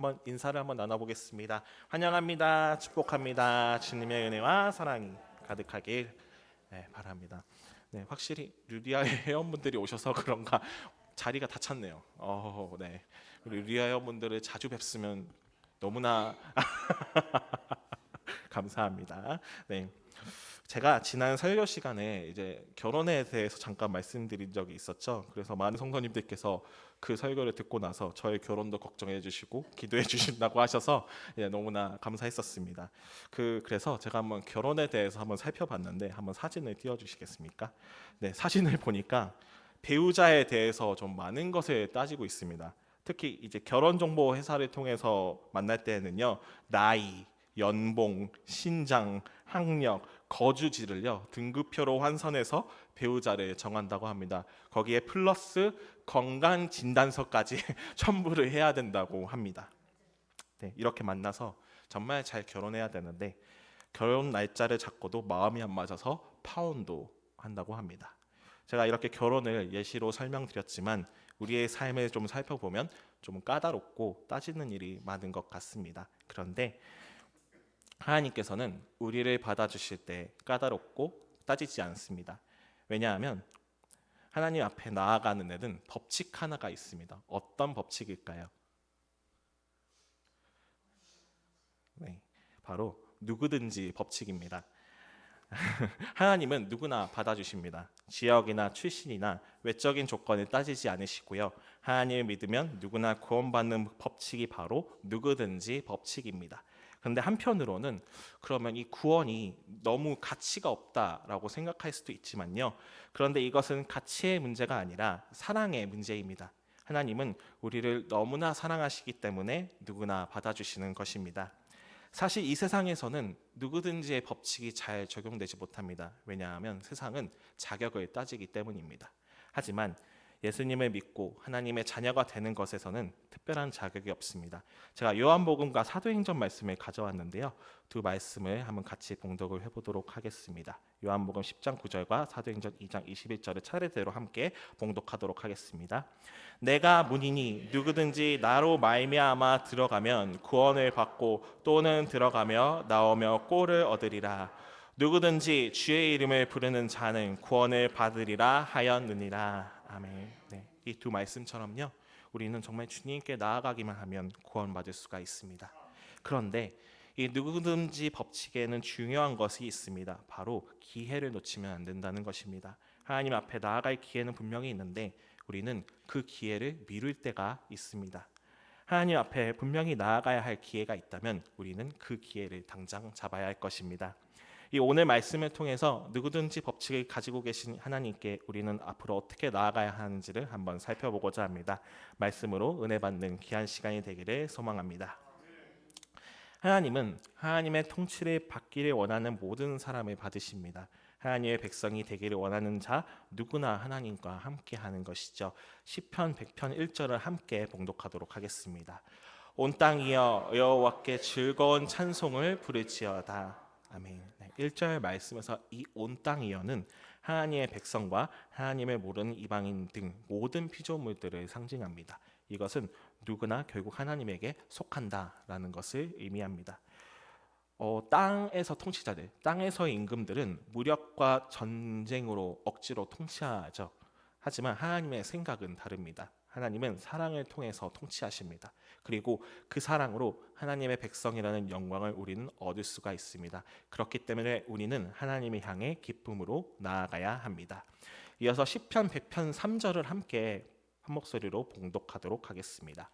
한번 인사를 한번 나눠보겠습니다. 환영합니다. 축복합니다. 주님의 은혜와 사랑이 가득하길 바랍니다. 네, 확실히 류디아 회원분들이 오셔서 그런가 자리가 다 찼네요. 네. 우리 류디아 회원분들을 자주 뵙으면 너무나 감사합니다. 네. 제가 지난 설교 시간에 이제 결혼에 대해서 잠깐 말씀드린 적이 있었죠. 그래서 많은 성도님들께서 그 설교를 듣고 나서 저의 결혼도 걱정해 주시고 기도해 주신다고 하셔서 너무나 감사했었습니다. 그래서 제가 한번 결혼에 대해서 한번 살펴봤는데 한번 사진을 띄워 주시겠습니까? 네, 사진을 보니까 배우자에 대해서 좀 많은 것을 따지고 있습니다. 특히 이제 결혼 정보 회사를 통해서 만날 때는요, 나이, 연봉, 신장, 학력, 거주지를요 등급표로 환산해서 배우자를 정한다고 합니다. 거기에 플러스 건강 진단서까지 첨부를 해야 된다고 합니다. 네, 이렇게 만나서 정말 잘 결혼해야 되는데 결혼 날짜를 잡고도 마음이 안 맞아서 파혼도 한다고 합니다. 제가 이렇게 결혼을 예시로 설명드렸지만 우리의 삶을 좀 살펴보면 좀 까다롭고 따지는 일이 많은 것 같습니다. 그런데 하나님께서는 우리를 받아주실 때 까다롭고 따지지 않습니다. 왜냐하면 하나님 앞에 나아가는 데는 법칙 하나가 있습니다. 어떤 법칙일까요? 네, 바로 누구든지 법칙입니다. 하나님은 누구나 받아주십니다. 지역이나 출신이나 외적인 조건을 따지지 않으시고요. 하나님을 믿으면 누구나 구원받는 법칙이 바로 누구든지 법칙입니다. 그런데 한편으로는 그러면 이 구원이 너무 가치가 없다라고 생각할 수도 있지만요. 그런데 이것은 가치의 문제가 아니라 사랑의 문제입니다. 하나님은 우리를 너무나 사랑하시기 때문에 누구나 받아주시는 것입니다. 사실 이 세상에서는 누구든지의 법칙이 잘 적용되지 못합니다. 왜냐하면 세상은 자격을 따지기 때문입니다. 하지만 예수님을 믿고 하나님의 자녀가 되는 것에서는 특별한 자격이 없습니다. 제가 요한복음과 사도행전 말씀을 가져왔는데요. 두 말씀을 한번 같이 봉독을 해보도록 하겠습니다. 요한복음 10장 9절과 사도행전 2장 21절을 차례대로 함께 봉독하도록 하겠습니다. 내가 문이니 누구든지 나로 말미암아 들어가면 구원을 받고 또는 들어가며 나오며 꼴을 얻으리라. 누구든지 주의 이름을 부르는 자는 구원을 받으리라 하였느니라. 아멘. 네, 이 두 말씀처럼요. 우리는 정말 주님께 나아가기만 하면 구원받을 수가 있습니다. 그런데 이 누구든지 법칙에는 중요한 것이 있습니다. 바로 기회를 놓치면 안 된다는 것입니다. 하나님 앞에 나아갈 기회는 분명히 있는데 우리는 그 기회를 미룰 때가 있습니다. 하나님 앞에 분명히 나아가야 할 기회가 있다면 우리는 그 기회를 당장 잡아야 할 것입니다. 이 오늘 말씀을 통해서 누구든지 법칙을 가지고 계신 하나님께 우리는 앞으로 어떻게 나아가야 하는지를 한번 살펴보고자 합니다. 말씀으로 은혜 받는 귀한 시간이 되기를 소망합니다. 하나님은 하나님의 통치를 받기를 원하는 모든 사람을 받으십니다. 하나님의 백성이 되기를 원하는 자 누구나 하나님과 함께 하는 것이죠. 시편 100편 1절을 함께 봉독하도록 하겠습니다. 온 땅이여 여호와께 즐거운 찬송을 부를지어다. 아멘. 1절 말씀에서 이 온 땅이여는 하나님의 백성과 하나님을 모르는 이방인 등 모든 피조물들을 상징합니다. 이것은 누구나 결국 하나님에게 속한다라는 것을 의미합니다. 땅에서 통치자들, 땅에서의 임금들은 무력과 전쟁으로 억지로 통치하죠. 하지만 하나님의 생각은 다릅니다. 하나님은 사랑을 통해서 통치하십니다. 그리고 그 사랑으로 하나님의 백성이라는 영광을 우리는 얻을 수가 있습니다. 그렇기 때문에 우리는 하나님을 향해 기쁨으로 나아가야 합니다. 이어서 시편 100편 3절을 함께 한 목소리로 봉독하도록 하겠습니다.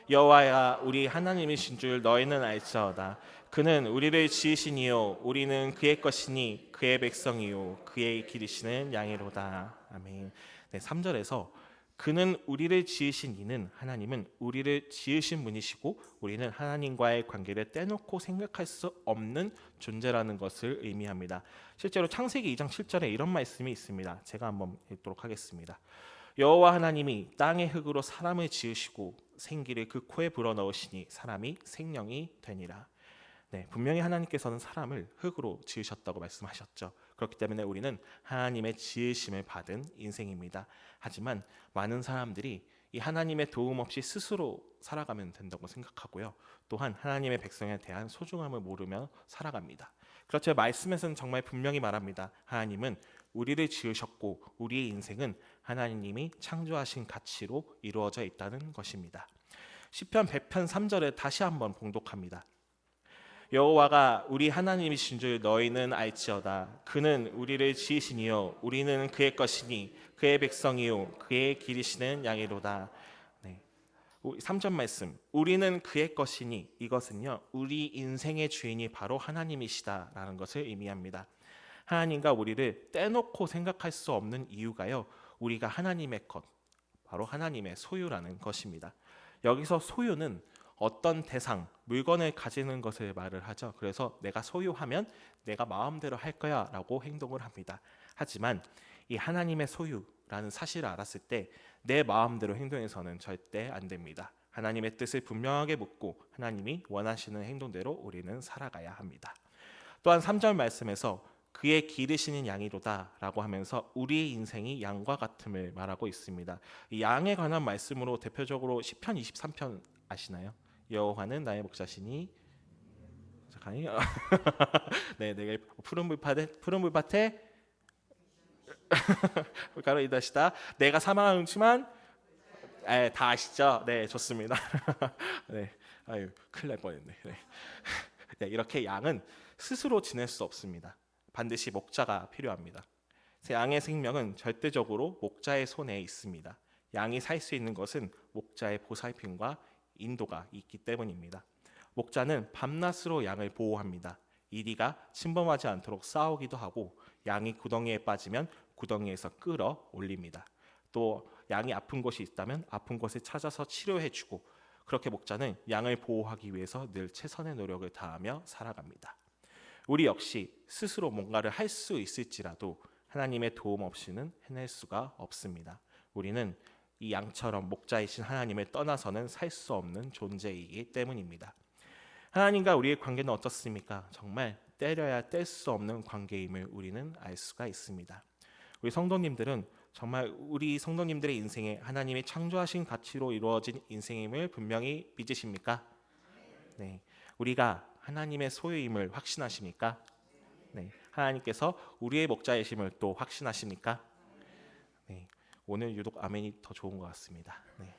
여호와야 우리 하나님이신 줄 너희는 알지어다. 그는 우리를 지으시니요 우리는 그의 것이니 그의 백성이요 그의 기르시는 양이로다. 아멘. 네, 3절에서 그는 우리를 지으신 이는 하나님은 우리를 지으신 분이시고 우리는 하나님과의 관계를 떼놓고 생각할 수 없는 존재라는 것을 의미합니다. 실제로 창세기 2장 7절에 이런 말씀이 있습니다. 제가 한번 읽도록 하겠습니다. 여호와 하나님이 땅의 흙으로 사람을 지으시고 생기를 그 코에 불어넣으시니 사람이 생명이 되니라. 네, 분명히 하나님께서는 사람을 흙으로 지으셨다고 말씀하셨죠. 그렇기 때문에 우리는 하나님의 지으심을 받은 인생입니다. 하지만 많은 사람들이 이 하나님의 도움 없이 스스로 살아가면 된다고 생각하고요. 또한 하나님의 백성에 대한 소중함을 모르며 살아갑니다. 그렇죠. 말씀에서는 정말 분명히 말합니다. 하나님은 우리를 지으셨고 우리의 인생은 하나님이 창조하신 가치로 이루어져 있다는 것입니다. 시편 100편 3절을 다시 한번 봉독합니다. 여호와가 우리 하나님이신 줄 너희는 알지어다. 그는 우리를 지으시니요 우리는 그의 것이니 그의 백성이요 그의 기르시는 양이로다. 네. 3절 말씀. 우리는 그의 것이니, 이것은요 우리 인생의 주인이 바로 하나님이시다라는 것을 의미합니다. 하나님과 우리를 떼놓고 생각할 수 없는 이유가요, 우리가 하나님의 것, 바로 하나님의 소유라는 것입니다. 여기서 소유는 어떤 대상, 물건을 가지는 것을 말을 하죠. 그래서 내가 소유하면 내가 마음대로 할 거야 라고 행동을 합니다. 하지만 이 하나님의 소유라는 사실을 알았을 때 내 마음대로 행동해서는 절대 안 됩니다. 하나님의 뜻을 분명하게 묻고 하나님이 원하시는 행동대로 우리는 살아가야 합니다. 또한 3절 말씀에서 그의 기르시는 양이로다 라고 하면서 우리의 인생이 양과 같음을 말하고 있습니다. 이 양에 관한 말씀으로 대표적으로 시편 23편 아시나요? 여호와는 나의 목자시니 네, 내가 푸른 불밭에 가로 이다시다. 내가 사망하지만 다 아시죠? 네, 좋습니다. 네, 아유 큰일 날 뻔했네. 네. 네, 이렇게 양은 스스로 지낼 수 없습니다. 반드시 목자가 필요합니다. 양의 생명은 절대적으로 목자의 손에 있습니다. 양이 살 수 있는 것은 목자의 보살핌과 인도가 있기 때문입니다. 목자는 밤낮으로 양을 보호합니다. 이리가 침범하지 않도록 싸우기도 하고, 양이 구덩이에 빠지면 구덩이에서 끌어 올립니다. 또 양이 아픈 곳이 있다면 아픈 곳을 찾아서 치료해주고, 그렇게 목자는 양을 보호하기 위해서 늘 최선의 노력을 다하며 살아갑니다. 우리 역시 스스로 뭔가를 할 수 있을지라도 하나님의 도움 없이는 해낼 수가 없습니다. 우리는 이 양처럼 목자이신 하나님을 떠나서는 살 수 없는 존재이기 때문입니다. 하나님과 우리의 관계는 어떻습니까? 정말 때려야 뗄 수 없는 관계임을 우리는 알 수가 있습니다. 우리 성도님들은 정말 우리 성도님들의 인생에 하나님이 창조하신 가치로 이루어진 인생임을 분명히 믿으십니까? 네, 우리가 하나님의 소유임을 확신하십니까? 네, 하나님께서 우리의 목자이심을 또 확신하십니까? 네, 오늘 유독 아멘이 더 좋은 것 같습니다. 네.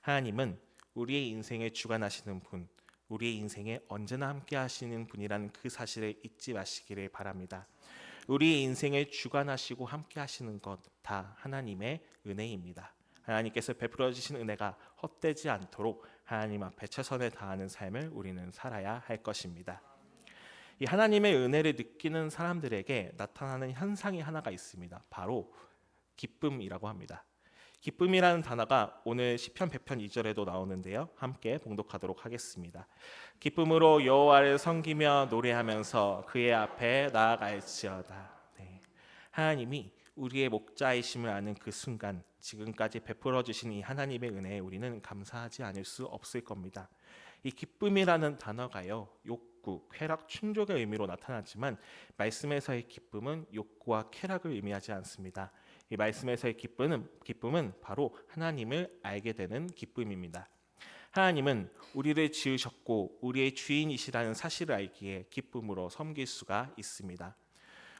하나님은 우리의 인생을 주관하시는 분, 우리의 인생에 언제나 함께 하시는 분이라는 그 사실을 잊지 마시기를 바랍니다. 우리의 인생을 주관하시고 함께 하시는 것 다 하나님의 은혜입니다. 하나님께서 베풀어 주신 은혜가 헛되지 않도록 하나님 앞에 최선을 다하는 삶을 우리는 살아야 할 것입니다. 이 하나님의 은혜를 느끼는 사람들에게 나타나는 현상이 하나가 있습니다. 바로 기쁨이라고 합니다. 기쁨이라는 단어가 오늘 시편 100편 2절에도 나오는데요. 함께 봉독하도록 하겠습니다. 기쁨으로 여호와를 섬기며 노래하면서 그의 앞에 나아갈지어다. 네. 하나님이 우리의 목자이심을 아는 그 순간, 지금까지 베풀어 주신 이 하나님의 은혜에 우리는 감사하지 않을 수 없을 겁니다. 이 기쁨이라는 단어가요, 욕구, 쾌락, 충족의 의미로 나타나지만 말씀에서의 기쁨은 욕구와 쾌락을 의미하지 않습니다. 이 말씀에서의 기쁨은 바로 하나님을 알게 되는 기쁨입니다. 하나님은 우리를 지으셨고 우리의 주인이시라는 사실을 알기에 기쁨으로 섬길 수가 있습니다.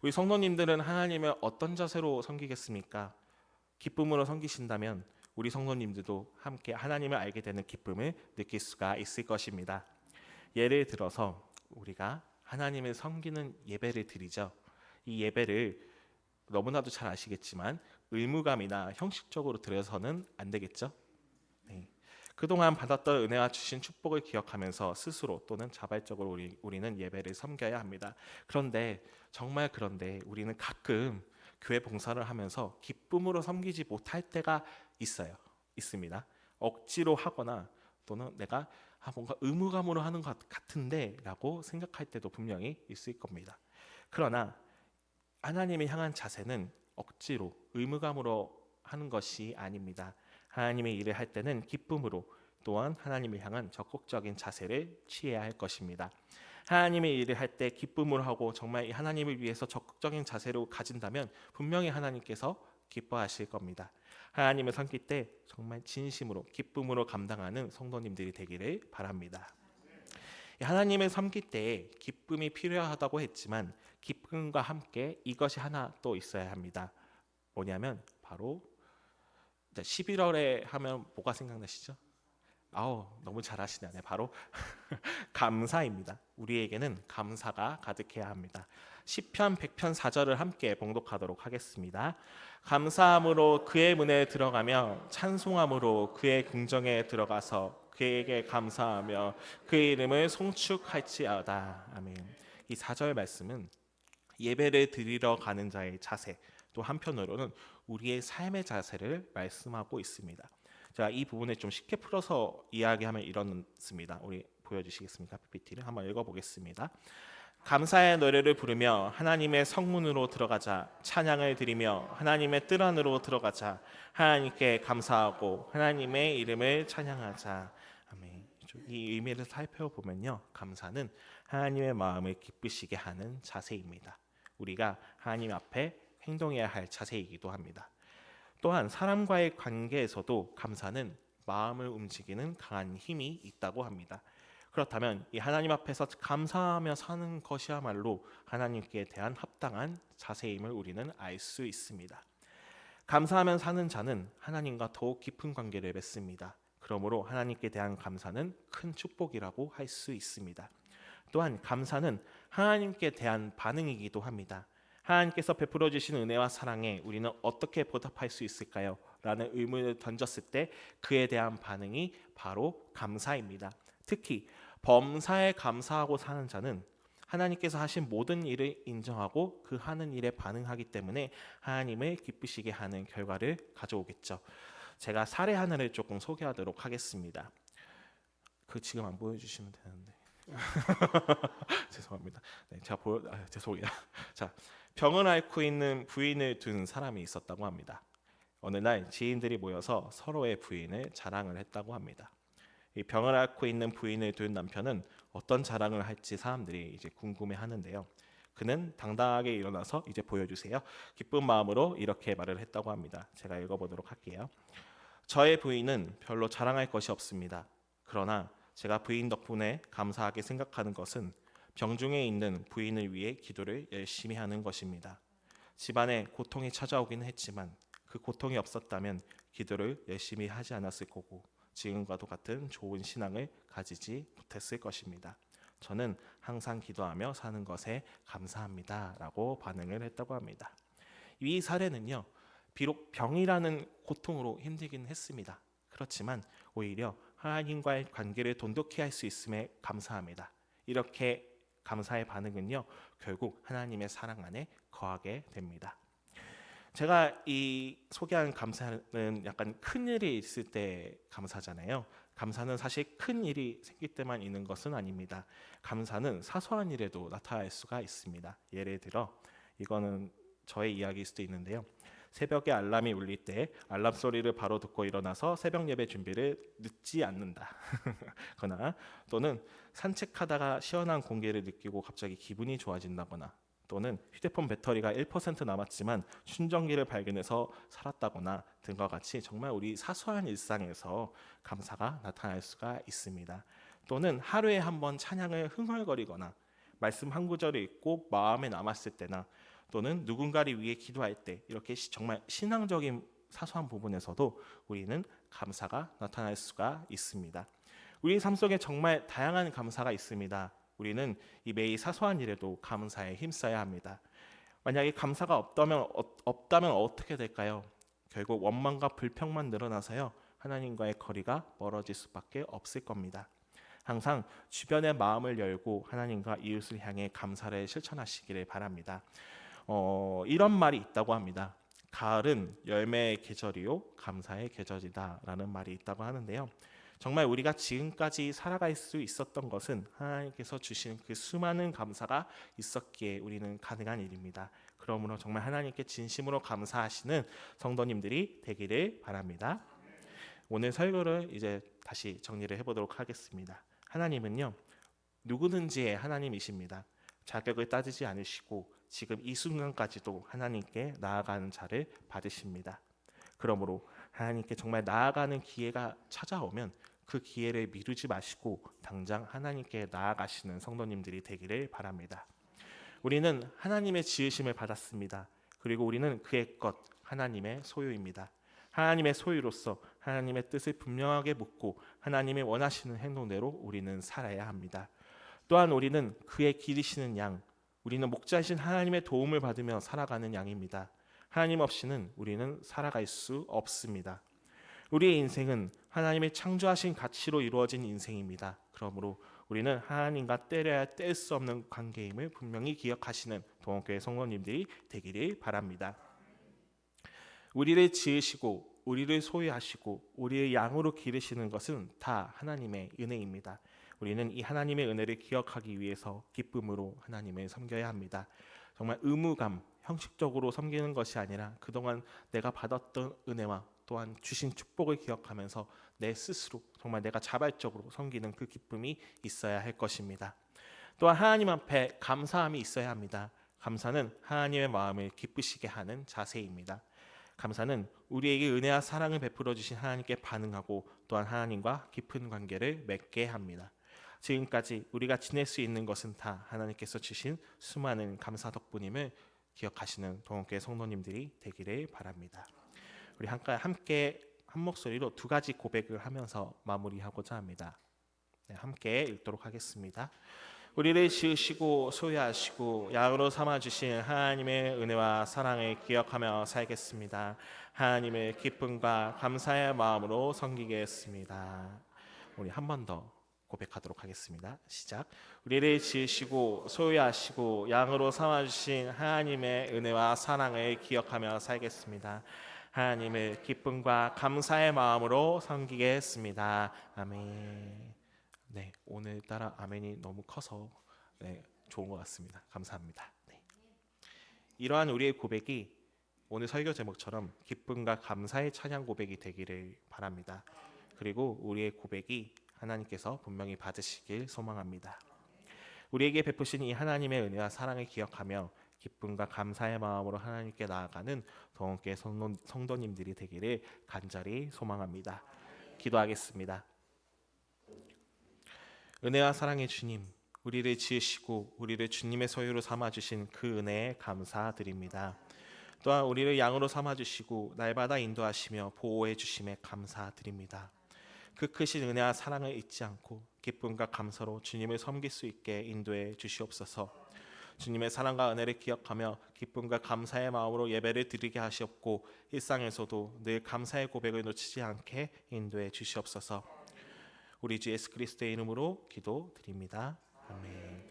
우리 성도님들은 하나님을 어떤 자세로 섬기겠습니까? 기쁨으로 섬기신다면 우리 성도님들도 함께 하나님을 알게 되는 기쁨을 느낄 수가 있을 것입니다. 예를 들어서 우리가 하나님을 섬기는 예배를 드리죠. 이 예배를 너무나도 잘 아시겠지만 의무감이나 형식적으로 드려서는 안 되겠죠. 네. 그동안 받았던 은혜와 주신 축복을 기억하면서 스스로 또는 자발적으로 우리는 예배를 섬겨야 합니다. 그런데 정말 우리는 가끔 교회 봉사를 하면서 기쁨으로 섬기지 못할 때가 있습니다. 억지로 하거나 또는 내가 뭔가 의무감으로 하는 것 같은데 라고 생각할 때도 분명히 있을 겁니다. 그러나 하나님을 향한 자세는 억지로 의무감으로 하는 것이 아닙니다. 하나님의 일을 할 때는 기쁨으로, 또한 하나님을 향한 적극적인 자세를 취해야 할 것입니다. 하나님의 일을 할 때 기쁨으로 하고 정말 하나님을 위해서 적극적인 자세로 가진다면 분명히 하나님께서 기뻐하실 겁니다. 하나님을 섬길 때 정말 진심으로 기쁨으로 감당하는 성도님들이 되기를 바랍니다. 하나님을 섬길 때 기쁨이 필요하다고 했지만 기쁨과 함께 이것이 하나 또 있어야 합니다. 뭐냐면 바로 11월에 하면 뭐가 생각나시죠? 아우 너무 잘하시네. 네, 바로 감사입니다. 우리에게는 감사가 가득해야 합니다. 시편 100편 4절을 함께 봉독하도록 하겠습니다. 감사함으로 그의 문에 들어가며 찬송함으로 그의 궁정에 들어가서 그에게 감사하며 그의 이름을 송축할지어다. 아멘. 이 4절 말씀은 예배를 드리러 가는 자의 자세, 또 한편으로는 우리의 삶의 자세를 말씀하고 있습니다. 자, 이 부분을 좀 쉽게 풀어서 이야기하면 이렇습니다. 우리 보여주시겠습니까? PPT를 한번 읽어보겠습니다. 감사의 노래를 부르며 하나님의 성문으로 들어가자. 찬양을 드리며 하나님의 뜰 안으로 들어가자. 하나님께 감사하고 하나님의 이름을 찬양하자. 아멘. 이 의미를 살펴보면요, 감사는 하나님의 마음을 기쁘시게 하는 자세입니다. 우리가 하나님 앞에 행동해야 할 자세이기도 합니다. 또한 사람과의 관계에서도 감사는 마음을 움직이는 강한 힘이 있다고 합니다. 그렇다면 이 하나님 앞에서 감사하며 사는 것이야말로 하나님께 대한 합당한 자세임을 우리는 알 수 있습니다. 감사하며 사는 자는 하나님과 더욱 깊은 관계를 맺습니다. 그러므로 하나님께 대한 감사는 큰 축복이라고 할 수 있습니다. 또한 감사는 하나님께 대한 반응이기도 합니다. 하나님께서 베풀어 주신 은혜와 사랑에 우리는 어떻게 보답할 수 있을까요? 라는 의문을 던졌을 때 그에 대한 반응이 바로 감사입니다. 특히 범사에 감사하고 사는 자는 하나님께서 하신 모든 일을 인정하고 그 하는 일에 반응하기 때문에 하나님을 기쁘시게 하는 결과를 가져오겠죠. 제가 사례 하나를 조금 소개하도록 하겠습니다. 그 지금 안 보여주시면 되는데 죄송합니다. 네, 제가 죄송해요. 자, 병을 앓고 있는 부인을 둔 사람이 있었다고 합니다. 어느 날 지인들이 모여서 서로의 부인을 자랑을 했다고 합니다. 이 병을 앓고 있는 부인을 둔 남편은 어떤 자랑을 할지 사람들이 이제 궁금해하는데요. 그는 당당하게 일어나서 이제 보여주세요. 기쁜 마음으로 이렇게 말을 했다고 합니다. 제가 읽어보도록 할게요. 저의 부인은 별로 자랑할 것이 없습니다. 그러나 제가 부인 덕분에 감사하게 생각하는 것은 병중에 있는 부인을 위해 기도를 열심히 하는 것입니다. 집안에 고통이 찾아오긴 했지만 그 고통이 없었다면 기도를 열심히 하지 않았을 거고 지금과도 같은 좋은 신앙을 가지지 못했을 것입니다. 저는 항상 기도하며 사는 것에 감사합니다. 라고 반응을 했다고 합니다. 이 사례는요, 비록 병이라는 고통으로 힘들긴 했습니다. 그렇지만 오히려 하나님과의 관계를 돈독히 할 수 있음에 감사합니다. 이렇게 감사의 반응은요, 결국 하나님의 사랑 안에 거하게 됩니다. 제가 이 소개한 감사는 약간 큰 일이 있을 때 감사잖아요. 감사는 사실 큰 일이 생길 때만 있는 것은 아닙니다. 감사는 사소한 일에도 나타날 수가 있습니다. 예를 들어 이거는 저의 이야기일 수도 있는데요. 새벽에 알람이 울릴 때 알람 소리를 바로 듣고 일어나서 새벽 예배 준비를 늦지 않는다. 거나 또는 산책하다가 시원한 공기를 느끼고 갑자기 기분이 좋아진다거나 또는 휴대폰 배터리가 1% 남았지만 충전기를 발견해서 살았다거나 등과 같이 정말 우리 사소한 일상에서 감사가 나타날 수가 있습니다. 또는 하루에 한 번 찬양을 흥얼거리거나 말씀 한 구절을 읽고 마음에 남았을 때나 또는 누군가를 위해 기도할 때 이렇게 정말 신앙적인 사소한 부분에서도 우리는 감사가 나타날 수가 있습니다. 우리 삶 속에 정말 다양한 감사가 있습니다. 우리는 이 매일 사소한 일에도 감사에 힘써야 합니다. 만약에 감사가 없다면 어떻게 될까요? 결국 원망과 불평만 늘어나서요, 하나님과의 거리가 멀어질 수밖에 없을 겁니다. 항상 주변의 마음을 열고 하나님과 이웃을 향해 감사를 실천하시기를 바랍니다. 이런 말이 있다고 합니다. 가을은 열매의 계절이요 감사의 계절이다라는 말이 있다고 하는데요. 정말 우리가 지금까지 살아갈 수 있었던 것은 하나님께서 주신 그 수많은 감사가 있었기에 우리는 가능한 일입니다. 그러므로 정말 하나님께 진심으로 감사하시는 성도님들이 되기를 바랍니다. 오늘 설교를 이제 다시 정리를 해보도록 하겠습니다. 하나님은요, 누구든지의 하나님이십니다. 자격을 따지지 않으시고 지금 이 순간까지도 하나님께 나아가는 자를 받으십니다. 그러므로 하나님께 정말 나아가는 기회가 찾아오면 그 기회를 미루지 마시고 당장 하나님께 나아가시는 성도님들이 되기를 바랍니다. 우리는 하나님의 지으심을 받았습니다. 그리고 우리는 그의 것, 하나님의 소유입니다. 하나님의 소유로서 하나님의 뜻을 분명하게 묻고 하나님이 원하시는 행동대로 우리는 살아야 합니다. 또한 우리는 그의 기르시는 양, 우리는 목자이신 하나님의 도움을 받으며 살아가는 양입니다. 하나님 없이는 우리는 살아갈 수 없습니다. 우리의 인생은 하나님의 창조하신 가치로 이루어진 인생입니다. 그러므로 우리는 하나님과 떼려야 뗄 수 없는 관계임을 분명히 기억하시는 동원교회 성도님들이 되기를 바랍니다. 우리를 지으시고 우리를 소유하시고 우리의 양으로 기르시는 것은 다 하나님의 은혜입니다. 우리는 이 하나님의 은혜를 기억하기 위해서 기쁨으로 하나님을 섬겨야 합니다. 정말 의무감, 형식적으로 섬기는 것이 아니라 그동안 내가 받았던 은혜와 또한 주신 축복을 기억하면서 내 스스로 정말 내가 자발적으로 섬기는 그 기쁨이 있어야 할 것입니다. 또한 하나님 앞에 감사함이 있어야 합니다. 감사는 하나님의 마음을 기쁘시게 하는 자세입니다. 감사는 우리에게 은혜와 사랑을 베풀어 주신 하나님께 반응하고 또한 하나님과 깊은 관계를 맺게 합니다. 지금까지 우리가 지낼 수 있는 것은 다 하나님께서 주신 수많은 감사 덕분임을 기억하시는 동원교회 성도님들이 되기를 바랍니다. 우리 함께 한 목소리로 두 가지 고백을 하면서 마무리하고자 합니다. 함께 읽도록 하겠습니다. 우리를 지으시고 소유하시고 양으로 삼아주신 하나님의 은혜와 사랑을 기억하며 살겠습니다. 하나님의 기쁨과 감사의 마음으로 섬기겠습니다. 우리 한 번 더 고백하도록 하겠습니다. 시작. 우리를 지으시고 소유하시고 양으로 삼아주신 하나님의 은혜와 사랑을 기억하며 살겠습니다. 하나님의 기쁨과 감사의 마음으로 섬기겠습니다. 아멘. 네, 오늘따라 아멘이 너무 커서 좋은 것 같습니다. 감사합니다. 네. 이러한 우리의 고백이 오늘 설교 제목처럼 기쁨과 감사의 찬양 고백이 되기를 바랍니다. 그리고 우리의 고백이 하나님께서 분명히 받으시길 소망합니다. 우리에게 베푸신 이 하나님의 은혜와 사랑을 기억하며 기쁨과 감사의 마음으로 하나님께 나아가는 동원교회 성도님들이 되기를 간절히 소망합니다. 기도하겠습니다. 은혜와 사랑의 주님, 우리를 지으시고 우리를 주님의 소유로 삼아주신 그 은혜에 감사드립니다. 또한 우리를 양으로 삼아주시고 날마다 인도하시며 보호해 주심에 감사드립니다. 그 크신 은혜와 사랑을 잊지 않고 기쁨과 감사로 주님을 섬길 수 있게 인도해 주시옵소서. 주님의 사랑과 은혜를 기억하며 기쁨과 감사의 마음으로 예배를 드리게 하시옵고 일상에서도 늘 감사의 고백을 놓치지 않게 인도해 주시옵소서. 우리 주 예수 그리스도의 이름으로 기도드립니다.